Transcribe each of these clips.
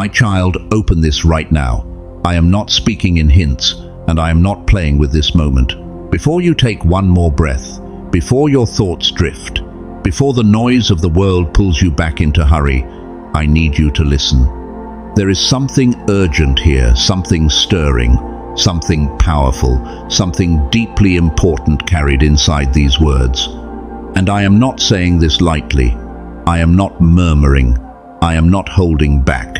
My child, open this right now. I am not speaking in hints, and I am not playing with this moment. Before you take one more breath, before your thoughts drift, before the noise of the world pulls you back into hurry, I need you to listen. There is something urgent here, something stirring, something powerful, something deeply important carried inside these words. And I am not saying this lightly. I am not murmuring. I am not holding back.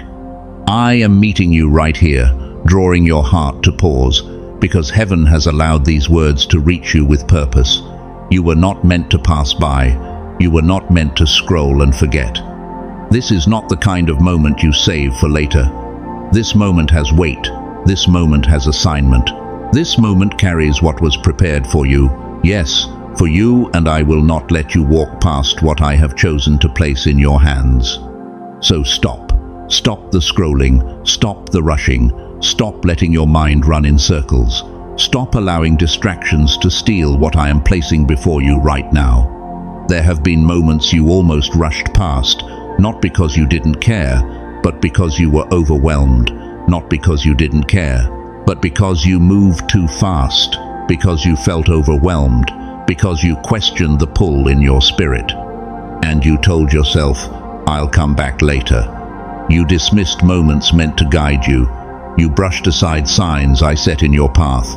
I am meeting you right here, drawing your heart to pause, because heaven has allowed these words to reach you with purpose. You were not meant to pass by. You were not meant to scroll and forget. This is not the kind of moment you save for later. This moment has weight. This moment has assignment. This moment carries what was prepared for you. Yes, for you, and I will not let you walk past what I have chosen to place in your hands. So stop. Stop the scrolling. Stop the rushing. Stop letting your mind run in circles. Stop allowing distractions to steal what I am placing before you right now. There have been moments you almost rushed past, not because you didn't care, but because you were overwhelmed. Not because you didn't care, but because you moved too fast, because you felt overwhelmed, because you questioned the pull in your spirit. And you told yourself, I'll come back later. You dismissed moments meant to guide you. You brushed aside signs I set in your path.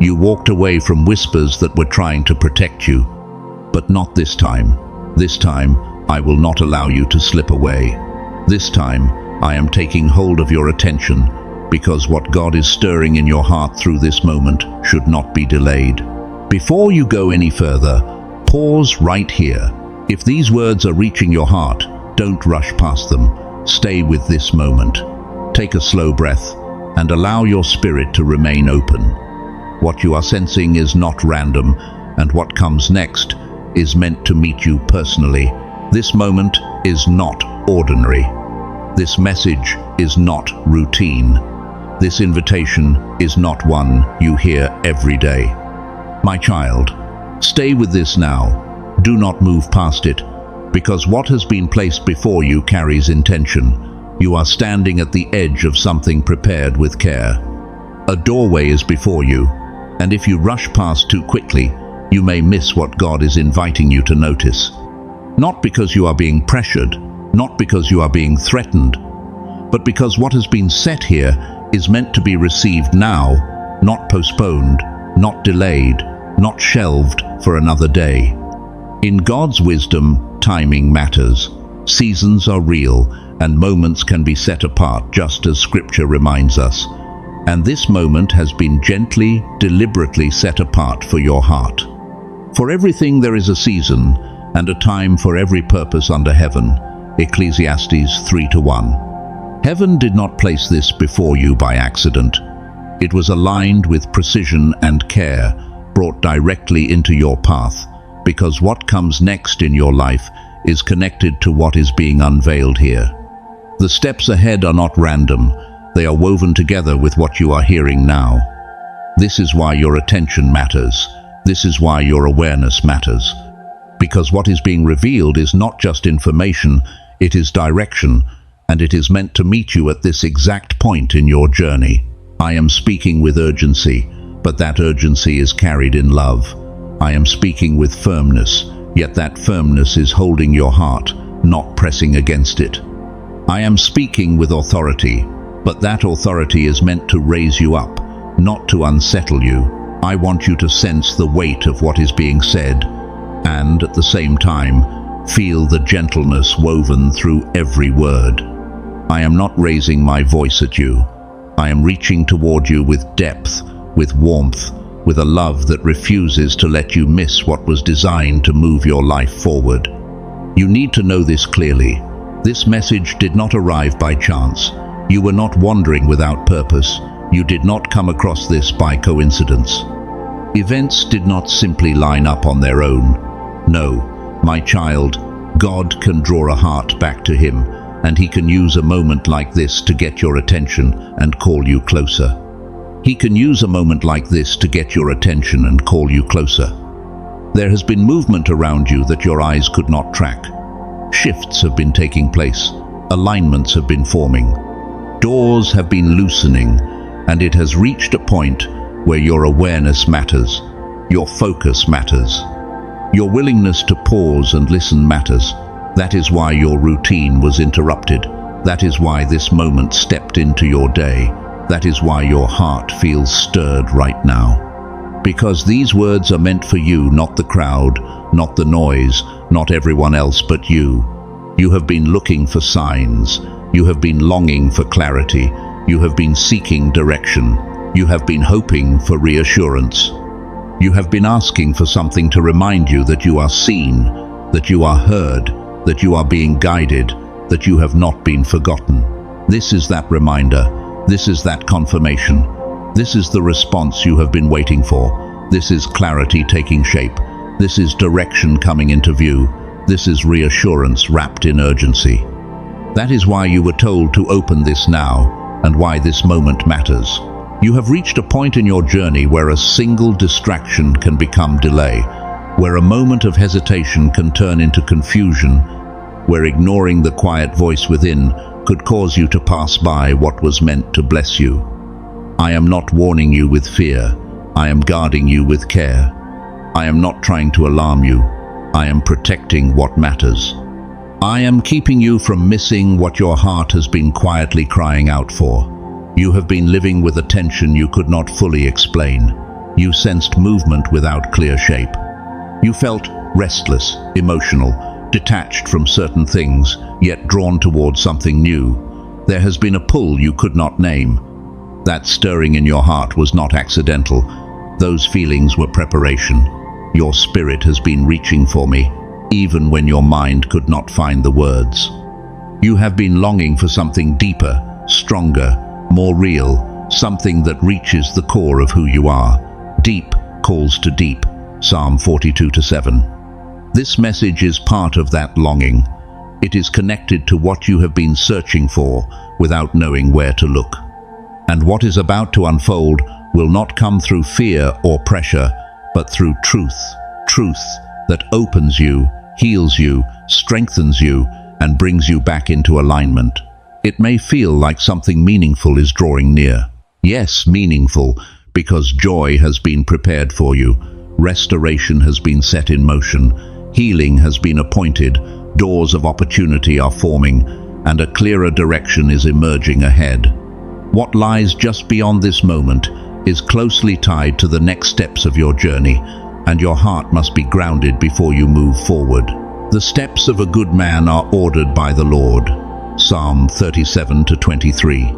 You walked away from whispers that were trying to protect you. But not this time. This time, I will not allow you to slip away. This time, I am taking hold of your attention, because what God is stirring in your heart through this moment should not be delayed. Before you go any further, pause right here. If these words are reaching your heart, don't rush past them. Stay with this moment. Take a slow breath and allow your spirit to remain open. What you are sensing is not random, and what comes next is meant to meet you personally. This moment is not ordinary. This message is not routine. This invitation is not one you hear every day. My child, stay with this now. Do not move past it, because what has been placed before you carries intention. You are standing at the edge of something prepared with care. A doorway is before you, and if you rush past too quickly, you may miss what God is inviting you to notice. Not because you are being pressured, not because you are being threatened, but because what has been set here is meant to be received now, not postponed, not delayed, not shelved for another day. In God's wisdom, timing matters. Seasons are real, and moments can be set apart, just as Scripture reminds us. And this moment has been gently, deliberately set apart for your heart. For everything there is a season, and a time for every purpose under heaven. Ecclesiastes 3:1. Heaven did not place this before you by accident. It was aligned with precision and care, brought directly into your path, because what comes next in your life is connected to what is being unveiled here. The steps ahead are not random. They are woven together with what you are hearing now. This is why your attention matters. This is why your awareness matters. Because what is being revealed is not just information, it is direction, and it is meant to meet you at this exact point in your journey. I am speaking with urgency, but that urgency is carried in love. I am speaking with firmness, yet that firmness is holding your heart, not pressing against it. I am speaking with authority, but that authority is meant to raise you up, not to unsettle you. I want you to sense the weight of what is being said, and at the same time, feel the gentleness woven through every word. I am not raising my voice at you. I am reaching toward you with depth, with warmth, with a love that refuses to let you miss what was designed to move your life forward. You need to know this clearly. This message did not arrive by chance. You were not wandering without purpose. You did not come across this by coincidence. Events did not simply line up on their own. No, my child, God can draw a heart back to Him, and He can use a moment like this to get your attention and call you closer. He can use a moment like this to get your attention and call you closer. There has been movement around you that your eyes could not track. Shifts have been taking place. Alignments have been forming. Doors have been loosening, and it has reached a point where your awareness matters, your focus matters. Your willingness to pause and listen matters. That is why your routine was interrupted. That is why this moment stepped into your day. That is why your heart feels stirred right now. Because these words are meant for you, not the crowd, not the noise, not everyone else but you. You have been looking for signs. You have been longing for clarity. You have been seeking direction. You have been hoping for reassurance. You have been asking for something to remind you that you are seen, that you are heard, that you are being guided, that you have not been forgotten. This is that reminder. This is that confirmation. This is the response you have been waiting for. This is clarity taking shape. This is direction coming into view. This is reassurance wrapped in urgency. That is why you were told to open this now, and why this moment matters. You have reached a point in your journey where a single distraction can become delay, where a moment of hesitation can turn into confusion, where ignoring the quiet voice within could cause you to pass by what was meant to bless you. I am not warning you with fear. I am guarding you with care. I am not trying to alarm you. I am protecting what matters. I am keeping you from missing what your heart has been quietly crying out for. You have been living with a tension you could not fully explain. You sensed movement without clear shape. You felt restless, emotional, detached from certain things, yet drawn towards something new. There has been a pull you could not name. That stirring in your heart was not accidental. Those feelings were preparation. Your spirit has been reaching for me, even when your mind could not find the words. You have been longing for something deeper, stronger, more real, something that reaches the core of who you are. Deep calls to deep. Psalm 42:7. This message is part of that longing. It is connected to what you have been searching for without knowing where to look. And what is about to unfold will not come through fear or pressure, but through truth. Truth that opens you, heals you, strengthens you, and brings you back into alignment. It may feel like something meaningful is drawing near. Yes, meaningful, because joy has been prepared for you. Restoration has been set in motion. Healing has been appointed. Doors of opportunity are forming, and a clearer direction is emerging ahead. What lies just beyond this moment is closely tied to the next steps of your journey, and your heart must be grounded before you move forward. The steps of a good man are ordered by the Lord. Psalm 37:23.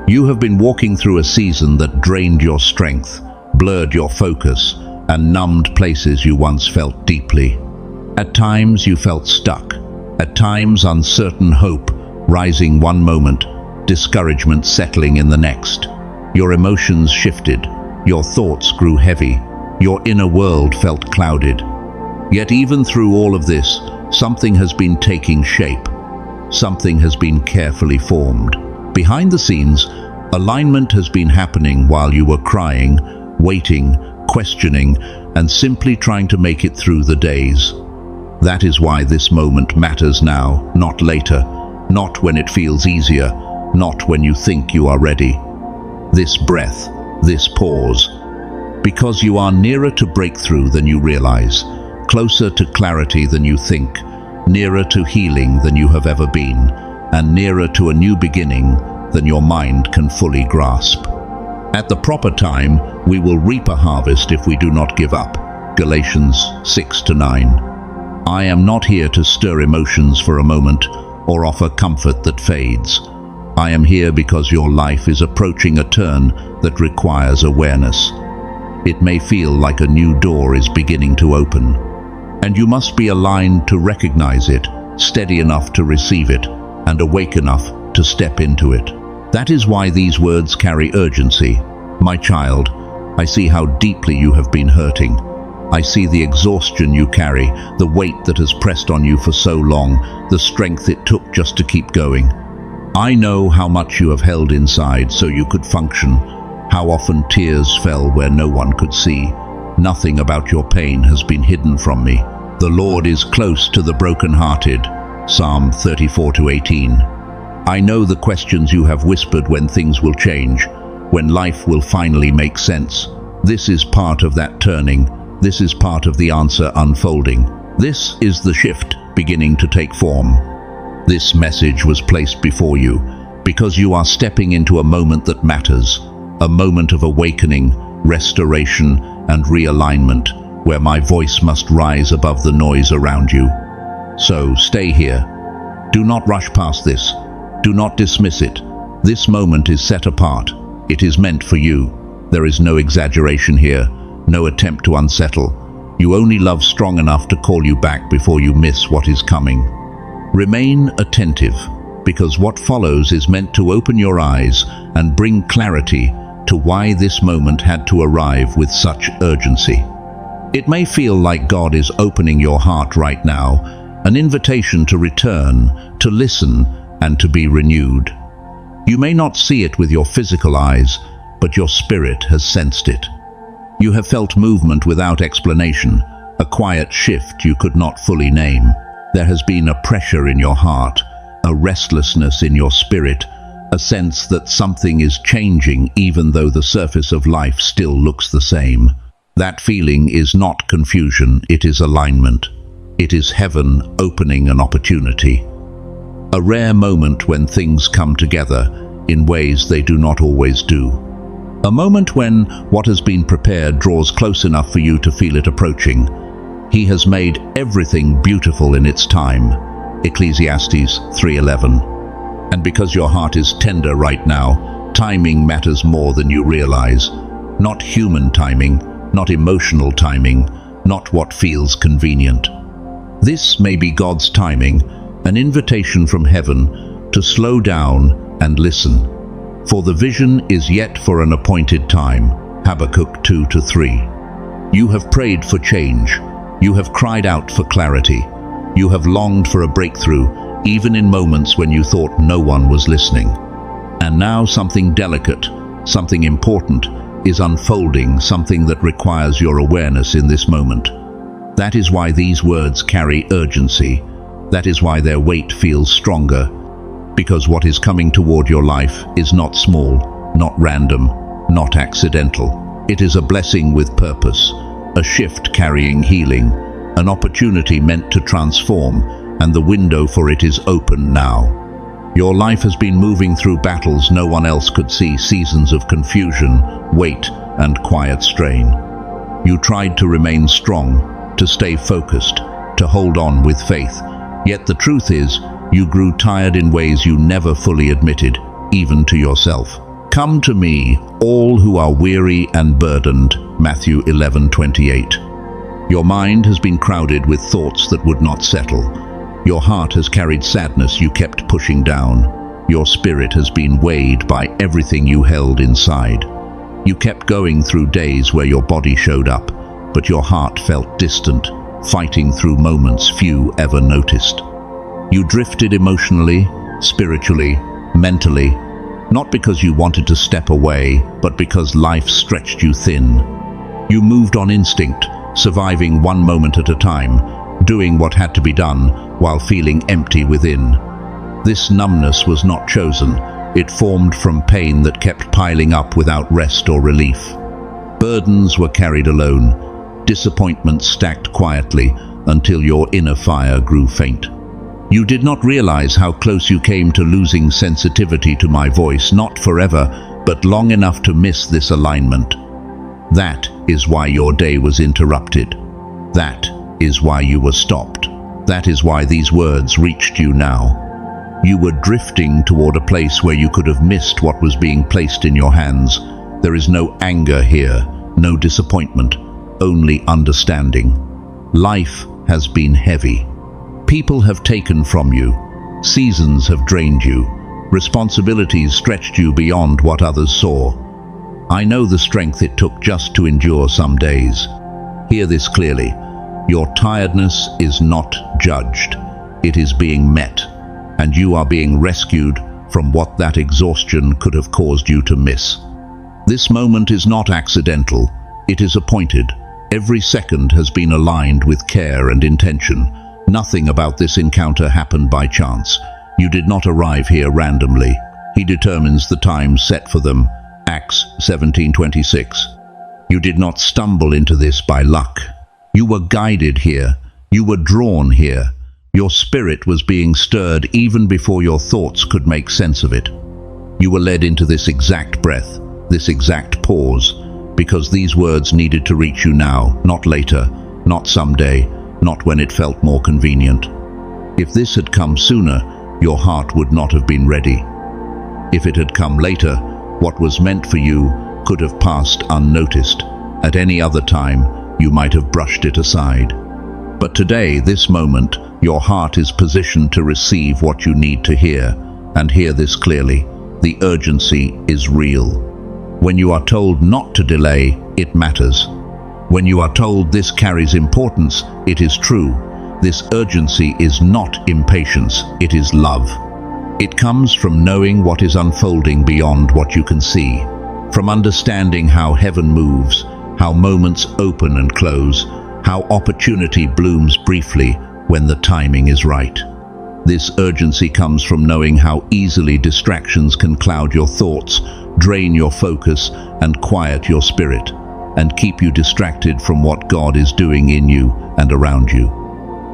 You have been walking through a season that drained your strength, blurred your focus, and numbed places you once felt deeply. At times you felt stuck. At times uncertain hope rising one moment, discouragement settling in the next. Your emotions shifted. Your thoughts grew heavy. Your inner world felt clouded. Yet even through all of this, something has been taking shape. Something has been carefully formed. Behind the scenes, alignment has been happening while you were crying, waiting, questioning, and simply trying to make it through the days. That is why this moment matters now, not later, not when it feels easier, not when you think you are ready. This breath, this pause, because you are nearer to breakthrough than you realize, closer to clarity than you think, nearer to healing than you have ever been, and nearer to a new beginning than your mind can fully grasp. At the proper time, we will reap a harvest if we do not give up. Galatians 6-9. I am not here to stir emotions for a moment or offer comfort that fades. I am here because your life is approaching a turn that requires awareness. It may feel like a new door is beginning to open, and you must be aligned to recognize it, steady enough to receive it, and awake enough to step into it. That is why these words carry urgency. My child, I see how deeply you have been hurting. I see the exhaustion you carry, the weight that has pressed on you for so long, the strength it took just to keep going. I know how much you have held inside so you could function, how often tears fell where no one could see. Nothing about your pain has been hidden from me. The Lord is close to the brokenhearted. Psalm 34-18. I know the questions you have whispered when things will change, when life will finally make sense. This is part of that turning. This is part of the answer unfolding. This is the shift beginning to take form. This message was placed before you because you are stepping into a moment that matters, a moment of awakening, restoration, and realignment, where my voice must rise above the noise around you. So stay here. Do not rush past this. Do not dismiss it. This moment is set apart. It is meant for you. There is no exaggeration here, no attempt to unsettle. You only love strong enough to call you back before you miss what is coming. Remain attentive, because what follows is meant to open your eyes and bring clarity to why this moment had to arrive with such urgency. It may feel like God is opening your heart right now, an invitation to return, to listen, and to be renewed. You may not see it with your physical eyes, but your spirit has sensed it. You have felt movement without explanation, a quiet shift you could not fully name. There has been a pressure in your heart, a restlessness in your spirit, a sense that something is changing even though the surface of life still looks the same. That feeling is not confusion, it is alignment. It is heaven opening an opportunity. A rare moment when things come together in ways they do not always do. A moment when what has been prepared draws close enough for you to feel it approaching. He has made everything beautiful in its time. Ecclesiastes 3:11. And because your heart is tender right now, timing matters more than you realize. Not human timing, not emotional timing, not what feels convenient. This may be God's timing, an invitation from heaven to slow down and listen. For the vision is yet for an appointed time. Habakkuk 2-3. You have prayed for change. You have cried out for clarity. You have longed for a breakthrough, even in moments when you thought no one was listening. And now something delicate, something important, is unfolding, something that requires your awareness in this moment. That is why these words carry urgency. That is why their weight feels stronger. Because what is coming toward your life is not small, not random, not accidental. It is a blessing with purpose, a shift carrying healing, an opportunity meant to transform, and the window for it is open now. Your life has been moving through battles no one else could see, seasons of confusion, weight, and quiet strain. You tried to remain strong, to stay focused, to hold on with faith. Yet the truth is, you grew tired in ways you never fully admitted, even to yourself. Come to me, all who are weary and burdened, Matthew 11:28. Your mind has been crowded with thoughts that would not settle. Your heart has carried sadness you kept pushing down. Your spirit has been weighed by everything you held inside. You kept going through days where your body showed up, but your heart felt distant, fighting through moments few ever noticed. You drifted emotionally, spiritually, mentally, not because you wanted to step away, but because life stretched you thin. You moved on instinct, surviving one moment at a time, doing what had to be done while feeling empty within. This numbness was not chosen. It formed from pain that kept piling up without rest or relief. Burdens were carried alone, disappointments stacked quietly until your inner fire grew faint. You did not realize how close you came to losing sensitivity to my voice, not forever, but long enough to miss this alignment. That is why your day was interrupted. That is why you were stopped. That is why these words reached you now. You were drifting toward a place where you could have missed what was being placed in your hands. There is no anger here, no disappointment, only understanding. Life has been heavy. People have taken from you. Seasons have drained you. Responsibilities stretched you beyond what others saw. I know the strength it took just to endure some days. Hear this clearly. Your tiredness is not judged. It is being met, and you are being rescued from what that exhaustion could have caused you to miss. This moment is not accidental. It is appointed. Every second has been aligned with care and intention. Nothing about this encounter happened by chance. You did not arrive here randomly. He determines the time set for them. Acts 17:26. You did not stumble into this by luck. You were guided here. You were drawn here. Your spirit was being stirred even before your thoughts could make sense of it. You were led into this exact breath, this exact pause, because these words needed to reach you now, not later, not someday, not when it felt more convenient. If this had come sooner, your heart would not have been ready. If it had come later, what was meant for you could have passed unnoticed. At any other time, you might have brushed it aside. But today, this moment, your heart is positioned to receive what you need to hear, and hear this clearly. The urgency is real. When you are told not to delay, it matters. When you are told this carries importance, it is true. This urgency is not impatience, it is love. It comes from knowing what is unfolding beyond what you can see, from understanding how heaven moves, how moments open and close, how opportunity blooms briefly when the timing is right. This urgency comes from knowing how easily distractions can cloud your thoughts, drain your focus, and quiet your spirit, and keep you distracted from what God is doing in you and around you.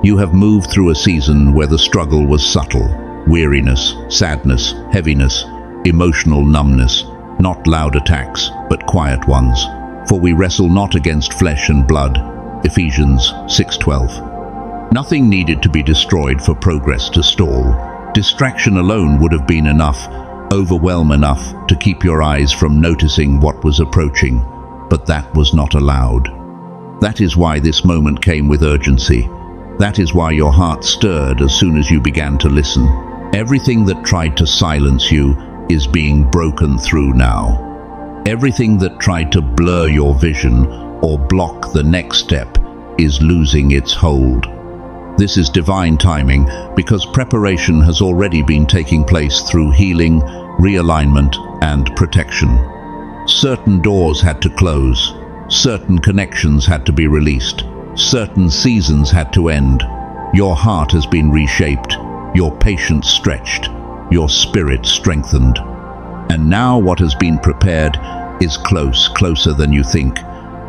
You have moved through a season where the struggle was subtle: weariness, sadness, heaviness, emotional numbness, not loud attacks, but quiet ones. For we wrestle not against flesh and blood. Ephesians 6:12. Nothing needed to be destroyed for progress to stall. Distraction alone would have been enough, overwhelm enough to keep your eyes from noticing what was approaching, but that was not allowed. That is why this moment came with urgency. That is why your heart stirred as soon as you began to listen. Everything that tried to silence you is being broken through now. Everything that tried to blur your vision or block the next step is losing its hold. This is divine timing because preparation has already been taking place through healing, realignment, and protection. Certain doors had to close, certain connections had to be released, certain seasons had to end. Your heart has been reshaped, your patience stretched, your spirit strengthened. And now what has been prepared is close, closer than you think.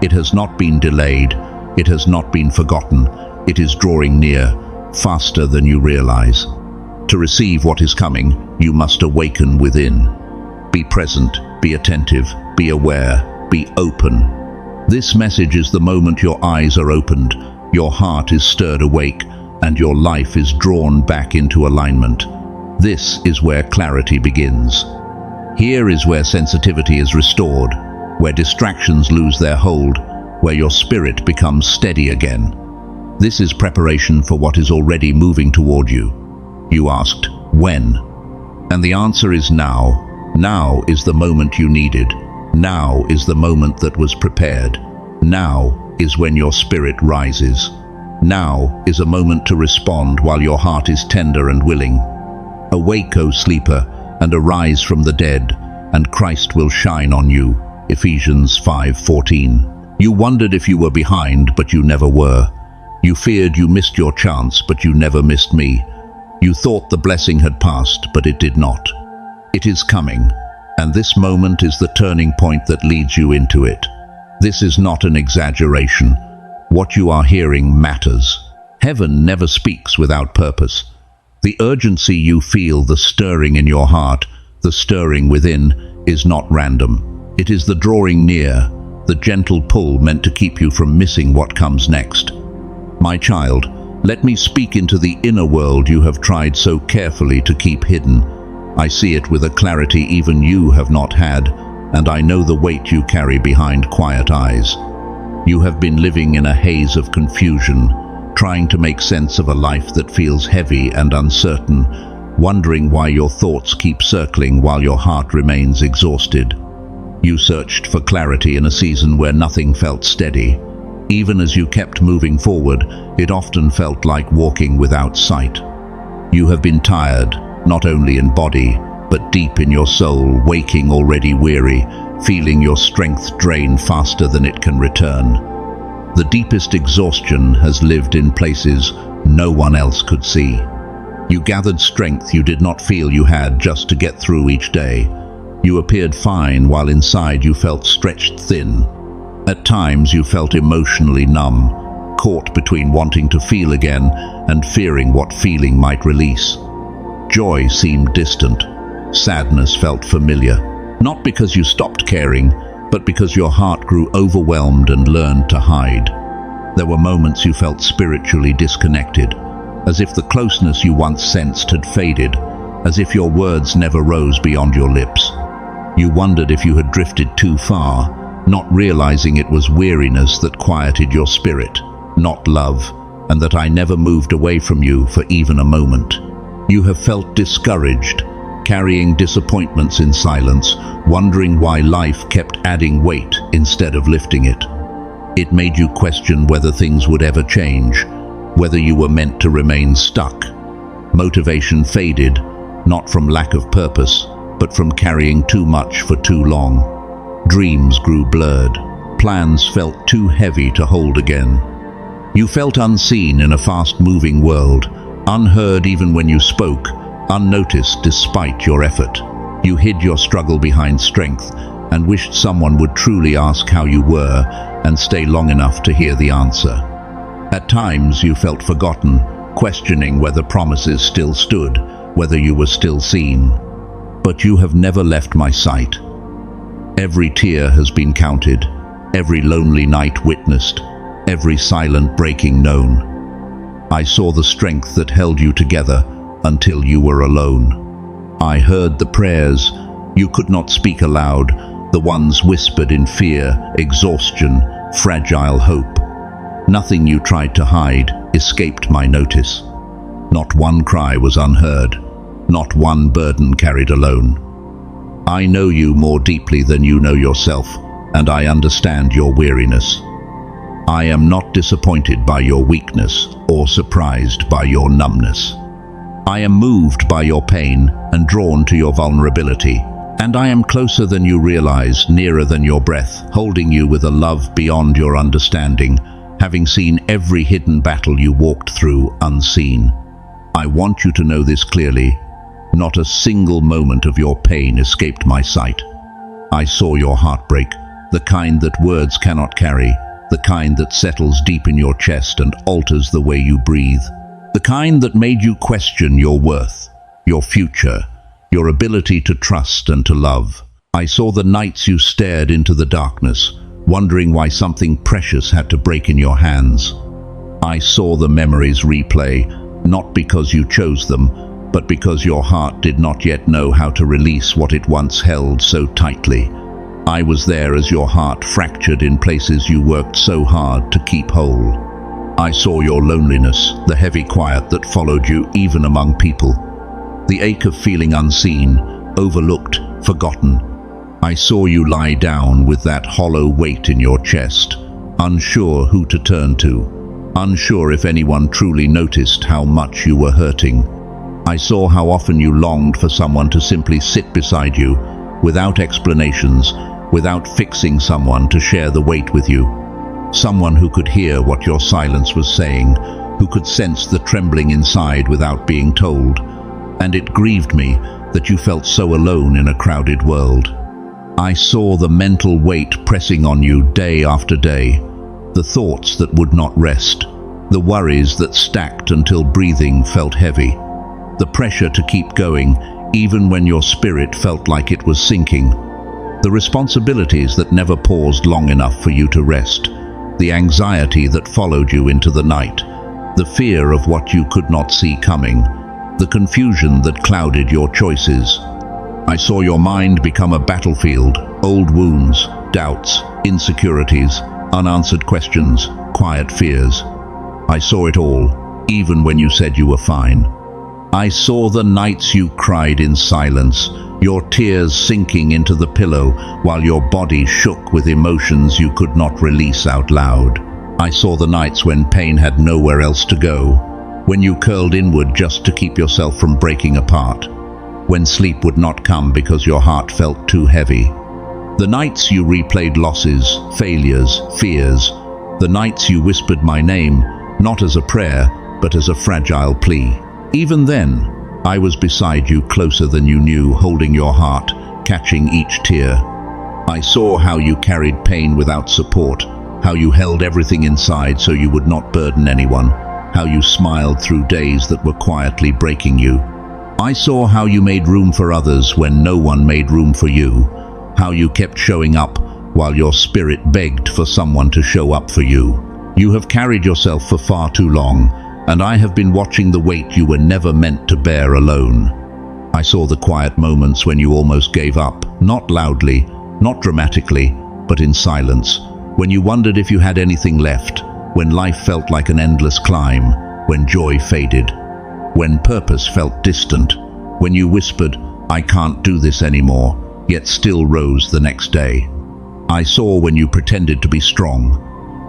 It has not been delayed, it has not been forgotten. It is drawing near, faster than you realize. To receive what is coming, you must awaken within. Be present, be attentive, be aware, be open. This message is the moment your eyes are opened, your heart is stirred awake, and your life is drawn back into alignment. This is where clarity begins. Here is where sensitivity is restored, where distractions lose their hold, where your spirit becomes steady again. This is preparation for what is already moving toward you. You asked, when? And the answer is now. Now is the moment you needed. Now is the moment that was prepared. Now is when your spirit rises. Now is a moment to respond while your heart is tender and willing. Awake, O sleeper, and arise from the dead, and Christ will shine on you. Ephesians 5:14. You wondered if you were behind, but you never were. You feared you missed your chance, but you never missed me. You thought the blessing had passed, but it did not. It is coming, and this moment is the turning point that leads you into it. This is not an exaggeration. What you are hearing matters. Heaven never speaks without purpose. The urgency you feel, the stirring in your heart, the stirring within, is not random. It is the drawing near, the gentle pull meant to keep you from missing what comes next. My child, let me speak into the inner world you have tried so carefully to keep hidden. I see it with a clarity even you have not had, and I know the weight you carry behind quiet eyes. You have been living in a haze of confusion, trying to make sense of a life that feels heavy and uncertain, wondering why your thoughts keep circling while your heart remains exhausted. You searched for clarity in a season where nothing felt steady. Even as you kept moving forward, it often felt like walking without sight. You have been tired, not only in body, but deep in your soul, waking already weary, feeling your strength drain faster than it can return. The deepest exhaustion has lived in places no one else could see. You gathered strength you did not feel you had just to get through each day. You appeared fine while inside you felt stretched thin. At times you felt emotionally numb, caught between wanting to feel again and fearing what feeling might release. Joy seemed distant. Sadness felt familiar, not because you stopped caring, but because your heart grew overwhelmed and learned to hide. There were moments you felt spiritually disconnected, as if the closeness you once sensed had faded, as if your words never rose beyond your lips. You wondered if you had drifted too far, not realizing it was weariness that quieted your spirit, not love, and that I never moved away from you for even a moment. You have felt discouraged, carrying disappointments in silence, wondering why life kept adding weight instead of lifting it. It made you question whether things would ever change, whether you were meant to remain stuck. Motivation faded, not from lack of purpose, but from carrying too much for too long. Dreams grew blurred. Plans felt too heavy to hold again. You felt unseen in a fast-moving world, unheard even when you spoke, unnoticed despite your effort. You hid your struggle behind strength and wished someone would truly ask how you were and stay long enough to hear the answer. At times you felt forgotten, questioning whether promises still stood, whether you were still seen. But you have never left my sight. Every tear has been counted, every lonely night witnessed, every silent breaking known. I saw the strength that held you together until you were alone. I heard the prayers you could not speak aloud, the ones whispered in fear, exhaustion, fragile hope. Nothing you tried to hide escaped my notice. Not one cry was unheard, not one burden carried alone. I know you more deeply than you know yourself, and I understand your weariness. I am not disappointed by your weakness or surprised by your numbness. I am moved by your pain and drawn to your vulnerability, and I am closer than you realize, nearer than your breath, holding you with a love beyond your understanding, having seen every hidden battle you walked through unseen. I want you to know this clearly. Not a single moment of your pain escaped my sight. I saw your heartbreak, the kind that words cannot carry, the kind that settles deep in your chest and alters the way you breathe, the kind that made you question your worth, your future, your ability to trust and to love. I saw the nights you stared into the darkness, wondering why something precious had to break in your hands. I saw the memories replay, not because you chose them, but because your heart did not yet know how to release what it once held so tightly. I was there as your heart fractured in places you worked so hard to keep whole. I saw your loneliness, the heavy quiet that followed you even among people. The ache of feeling unseen, overlooked, forgotten. I saw you lie down with that hollow weight in your chest, unsure who to turn to, unsure if anyone truly noticed how much you were hurting. I saw how often you longed for someone to simply sit beside you, without explanations, without fixing someone to share the weight with you. Someone who could hear what your silence was saying, who could sense the trembling inside without being told. And it grieved me that you felt so alone in a crowded world. I saw the mental weight pressing on you day after day, the thoughts that would not rest, the worries that stacked until breathing felt heavy, the pressure to keep going even when your spirit felt like it was sinking, the responsibilities that never paused long enough for you to rest, the anxiety that followed you into the night, the fear of what you could not see coming, the confusion that clouded your choices. I saw your mind become a battlefield, old wounds, doubts, insecurities, unanswered questions, quiet fears. I saw it all, even when you said you were fine. I saw the nights you cried in silence, your tears sinking into the pillow while your body shook with emotions you could not release out loud. I saw the nights when pain had nowhere else to go, when you curled inward just to keep yourself from breaking apart, when sleep would not come because your heart felt too heavy. The nights you replayed losses, failures, fears, the nights you whispered my name, not as a prayer, but as a fragile plea. Even then, I was beside you, closer than you knew, holding your heart, catching each tear. I saw how you carried pain without support, how you held everything inside so you would not burden anyone, how you smiled through days that were quietly breaking you. I saw how you made room for others when no one made room for you, how you kept showing up while your spirit begged for someone to show up for you. You have carried yourself for far too long, and I have been watching the weight you were never meant to bear alone. I saw the quiet moments when you almost gave up, not loudly, not dramatically, but in silence, when you wondered if you had anything left, when life felt like an endless climb, when joy faded, when purpose felt distant, when you whispered, "I can't do this anymore," yet still rose the next day. I saw when you pretended to be strong,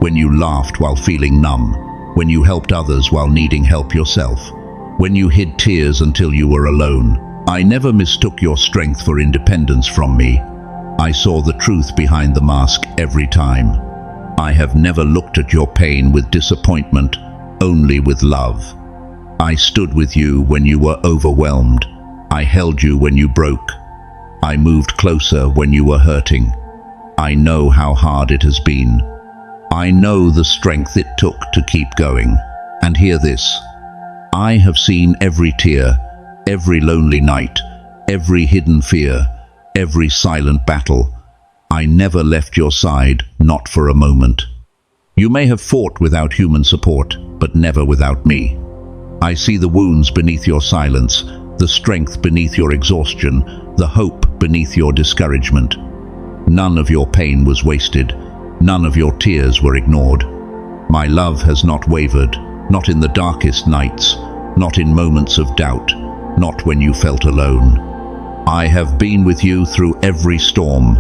when you laughed while feeling numb, when you helped others while needing help yourself, when you hid tears until you were alone. I never mistook your strength for independence from me. I saw the truth behind the mask every time. I have never looked at your pain with disappointment, only with love. I stood with you when you were overwhelmed. I held you when you broke. I moved closer when you were hurting. I know how hard it has been. I know the strength it took to keep going. And hear this. I have seen every tear, every lonely night, every hidden fear, every silent battle. I never left your side, not for a moment. You may have fought without human support, but never without me. I see the wounds beneath your silence, the strength beneath your exhaustion, the hope beneath your discouragement. None of your pain was wasted. None of your tears were ignored. My love has not wavered, not in the darkest nights, not in moments of doubt, not when you felt alone. I have been with you through every storm,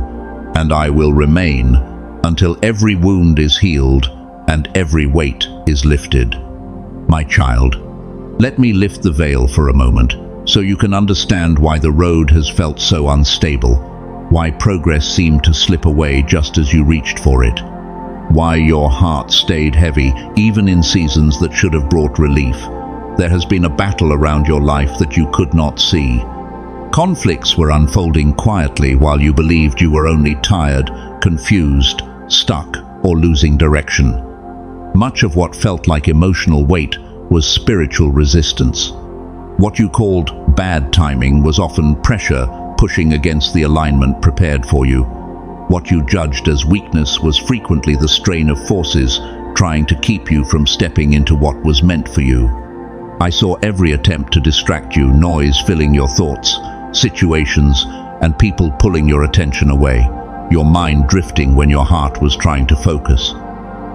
and I will remain until every wound is healed and every weight is lifted. My child, let me lift the veil for a moment so you can understand why the road has felt so unstable, why progress seemed to slip away just as you reached for it, why your heart stayed heavy even in seasons that should have brought relief. There has been a battle around your life that you could not see. Conflicts were unfolding quietly while you believed you were only tired, confused, stuck, or losing direction. Much of what felt like emotional weight was spiritual resistance. What you called bad timing was often pressure pushing against the alignment prepared for you. What you judged as weakness was frequently the strain of forces trying to keep you from stepping into what was meant for you. I saw every attempt to distract you, noise filling your thoughts, situations and people pulling your attention away, your mind drifting when your heart was trying to focus.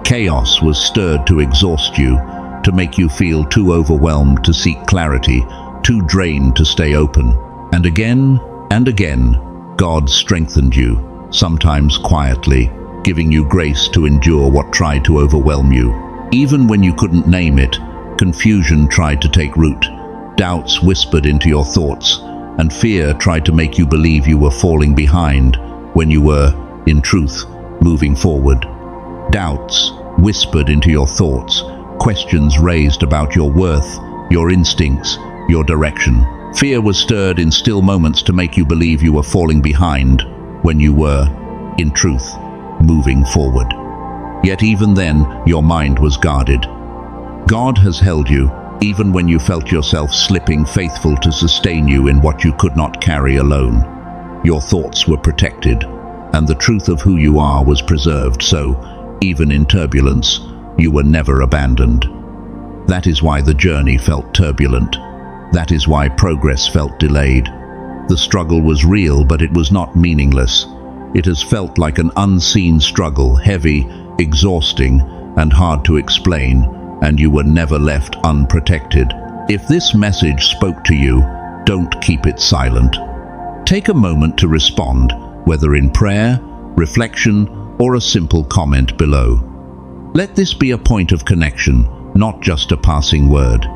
Chaos was stirred to exhaust you, to make you feel too overwhelmed to seek clarity, too drained to stay open. And again, God strengthened you, sometimes quietly, giving you grace to endure what tried to overwhelm you. Even when you couldn't name it, confusion tried to take root, doubts whispered into your thoughts, and fear tried to make you believe you were falling behind when you were, in truth, moving forward. Doubts whispered into your thoughts, questions raised about your worth, your instincts, your direction. Fear was stirred in still moments to make you believe you were falling behind when you were, in truth, moving forward. Yet even then, your mind was guarded. God has held you, even when you felt yourself slipping, faithful to sustain you in what you could not carry alone. Your thoughts were protected, and the truth of who you are was preserved, so, even in turbulence, you were never abandoned. That is why the journey felt turbulent. That is why progress felt delayed. The struggle was real, but it was not meaningless. It has felt like an unseen struggle, heavy, exhausting, and hard to explain, and you were never left unprotected. If this message spoke to you, don't keep it silent. Take a moment to respond, whether in prayer, reflection, or a simple comment below. Let this be a point of connection, not just a passing word.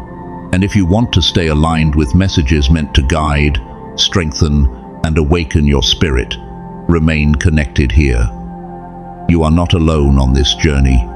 And if you want to stay aligned with messages meant to guide, strengthen, and awaken your spirit, remain connected here. You are not alone on this journey.